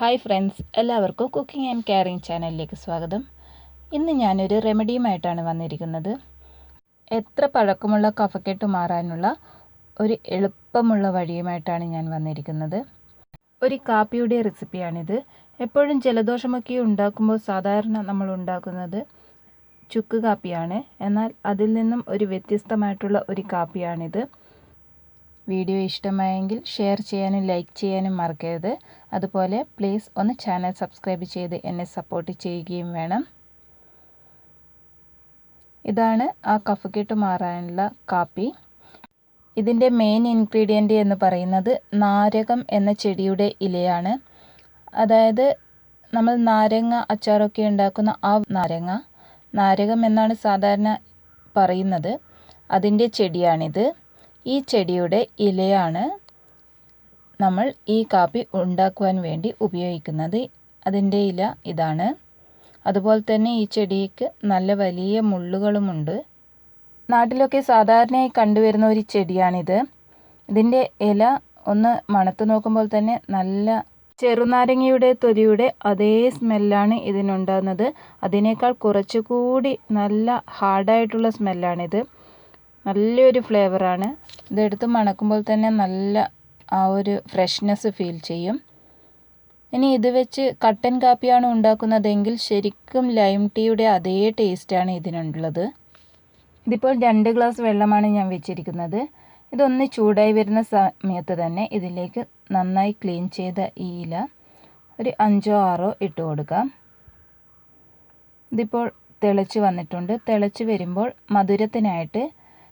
Hi friends, എല്ലാവർക്കും cooking and caring ചാനലിലേക്ക് സ്വാഗതം. ഇന്ന് ഞാനൊരു റെമഡിയുമായിട്ടാണ് വന്നിരിക്കുന്നത്. എത്ര പഴക്കമുള്ള കഫക്കെട്ട് മാറാനുള്ള ഒരു എളുപ്പമുള്ള വഴിയുമായിട്ടാണ് ഞാൻ വന്നിരിക്കുന്നത്. ഒരു കാപ്പിയുടെ റെസിപ്പിയാണിത്. എപ്പോഴും ജലദോഷമൊക്കെ ഉണ്ടാക്കുമ്പോൾ സാധാരണ നമ്മൾ ഉണ്ടാക്കുന്നത് ചുക്ക് കാപ്പിയാണ്. എന്നാൽ അതിൽ നിന്നും ഒരു വ്യത്യസ്തമായിട്ടുള്ള ഒരു കാപ്പിയാണിത്. വീഡിയോ ഇഷ്ടമായെങ്കിൽ ഷെയർ ചെയ്യാനും ലൈക്ക് ചെയ്യാനും മറക്കരുത്. അതുപോലെ പ്ലീസ് ഒന്ന് ചാനൽ സബ്സ്ക്രൈബ് ചെയ്ത് എന്നെ സപ്പോർട്ട് ചെയ്യുകയും വേണം. ഇതാണ് ആ കഫക്കെട്ട് മാറാനുള്ള കാപ്പി. ഇതിൻ്റെ മെയിൻ ഇൻഗ്രീഡിയൻ്റ് എന്ന് പറയുന്നത് നാരകം എന്ന ചെടിയുടെ ഇലയാണ്. അതായത് നമ്മൾ നാരങ്ങ അച്ചാറൊക്കെ ഉണ്ടാക്കുന്ന ആ നാരകം എന്നാണ് സാധാരണ പറയുന്നത്. അതിൻ്റെ ചെടിയാണിത്. ഈ ചെടിയുടെ ഇലയാണ് നമ്മൾ ഈ കാപ്പി ഉണ്ടാക്കുവാൻ വേണ്ടി ഉപയോഗിക്കുന്നത്. അതിൻ്റെ ഇല ഇതാണ്. അതുപോലെ തന്നെ ഈ ചെടിക്ക് നല്ല വലിയ മുള്ളുകളുമുണ്ട്. നാട്ടിലൊക്കെ സാധാരണയായി കണ്ടുവരുന്ന ഒരു ചെടിയാണിത്. ഇതിൻ്റെ ഇല ഒന്ന് മണത്ത് നോക്കുമ്പോൾ തന്നെ നല്ല ചെറുനാരങ്ങയുടെ തൊലിയുടെ അതേ സ്മെല്ലാണ് ഇതിനുണ്ടാകുന്നത്. അതിനേക്കാൾ കുറച്ചുകൂടി നല്ല ഹാർഡായിട്ടുള്ള സ്മെല്ലാണിത്. നല്ലൊരു ഫ്ലേവറാണ്. ഇതെടുത്ത് മണക്കുമ്പോൾ തന്നെ നല്ല ആ ഒരു ഫ്രഷ്നെസ് ഫീൽ ചെയ്യും. ഇനി ഇത് വെച്ച് കട്ടൻ കാപ്പിയാണ് ഉണ്ടാക്കുന്നതെങ്കിൽ ശരിക്കും ലൈം ടീയുടെ അതേ ടേസ്റ്റാണ് ഇതിനുള്ളത്. ഇതിപ്പോൾ 2 ഗ്ലാസ് വെള്ളമാണ് ഞാൻ വെച്ചിരിക്കുന്നത്. ഇതൊന്ന് ചൂടായി വരുന്ന സമയത്ത് തന്നെ ഇതിലേക്ക് നന്നായി ക്ലീൻ ചെയ്ത ഈ ഇല ഒരു 5-6 ഇട്ട് കൊടുക്കാം. ഇതിപ്പോൾ തിളച്ച് വന്നിട്ടുണ്ട്. തിളച്ച് വരുമ്പോൾ മധുരത്തിനായിട്ട്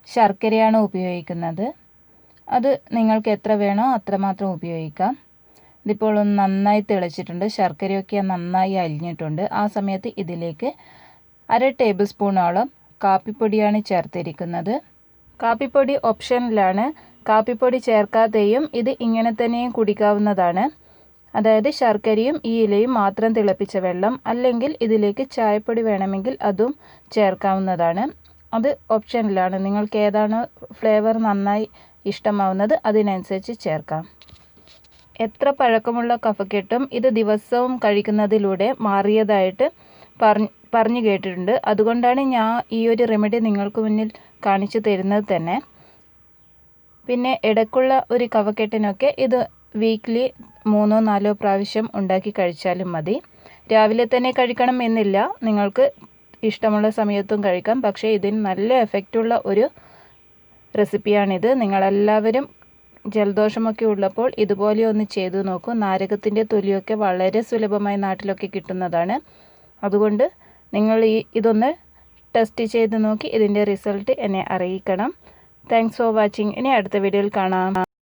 ശർക്കരയാണ് ഉപയോഗിക്കുന്നത്. അത് നിങ്ങൾക്ക് എത്ര വേണോ അത്രമാത്രം ഉപയോഗിക്കാം. ഇതിപ്പോൾ ഒന്ന് നന്നായി തിളച്ചിട്ടുണ്ട്. ശർക്കരയൊക്കെ നന്നായി അലിഞ്ഞിട്ടുണ്ട്. ആ സമയത്ത് ഇതിലേക്ക് 1/2 ടേബിൾ സ്പൂണോളം കാപ്പിപ്പൊടിയാണ് ചേർത്തിരിക്കുന്നത്. കാപ്പിപ്പൊടി ഓപ്ഷനിലാണ്. കാപ്പിപ്പൊടി ചേർക്കാതെയും ഇത് ഇങ്ങനെ തന്നെയും കുടിക്കാവുന്നതാണ്. അതായത് ശർക്കരയും ഈ ഇലയും മാത്രം തിളപ്പിച്ച വെള്ളം, അല്ലെങ്കിൽ ഇതിലേക്ക് ചായപ്പൊടി വേണമെങ്കിൽ അതും ചേർക്കാവുന്നതാണ്. അത് ഓപ്ഷനിലാണ്. നിങ്ങൾക്ക് ഏതാണോ ഫ്ലേവർ നന്നായി ഇഷ്ടമാവുന്നത് അതിനനുസരിച്ച് ചേർക്കാം. എത്ര പഴക്കമുള്ള കഫക്കെട്ടും ഇത് ദിവസവും കഴിക്കുന്നതിലൂടെ മാറിയതായിട്ട് പറഞ്ഞു കേട്ടിട്ടുണ്ട്. അതുകൊണ്ടാണ് ഞാൻ ഈ ഒരു റെമഡി നിങ്ങൾക്ക് മുന്നിൽ കാണിച്ചു തരുന്നത് തന്നെ. പിന്നെ ഇടയ്ക്കുള്ള ഒരു കഫക്കെട്ടിനൊക്കെ ഇത് വീക്ക്ലി 3-4 പ്രാവശ്യം ഉണ്ടാക്കി കഴിച്ചാലും മതി. രാവിലെ തന്നെ കഴിക്കണം എന്നില്ല. നിങ്ങൾക്ക് ഇഷ്ടമുള്ള സമയത്തും കഴിക്കാം. പക്ഷേ ഇതിന് നല്ല എഫക്റ്റുള്ള ഒരു റെസിപ്പിയാണിത്. നിങ്ങളെല്ലാവരും ജലദോഷമൊക്കെ ഉള്ളപ്പോൾ ഇതുപോലെ ഒന്ന് ചെയ്തു നോക്കൂ. നാരകത്തിൻ്റെ തൊലിയൊക്കെ വളരെ സുലഭമായി നാട്ടിലൊക്കെ കിട്ടുന്നതാണ്. അതുകൊണ്ട് നിങ്ങൾ ഇതൊന്ന് ടെസ്റ്റ് ചെയ്ത് നോക്കി ഇതിൻ്റെ റിസൾട്ട് എന്നെ അറിയിക്കണം. Thanks for watching. ഇനി അടുത്ത വീഡിയോയിൽ കാണാം.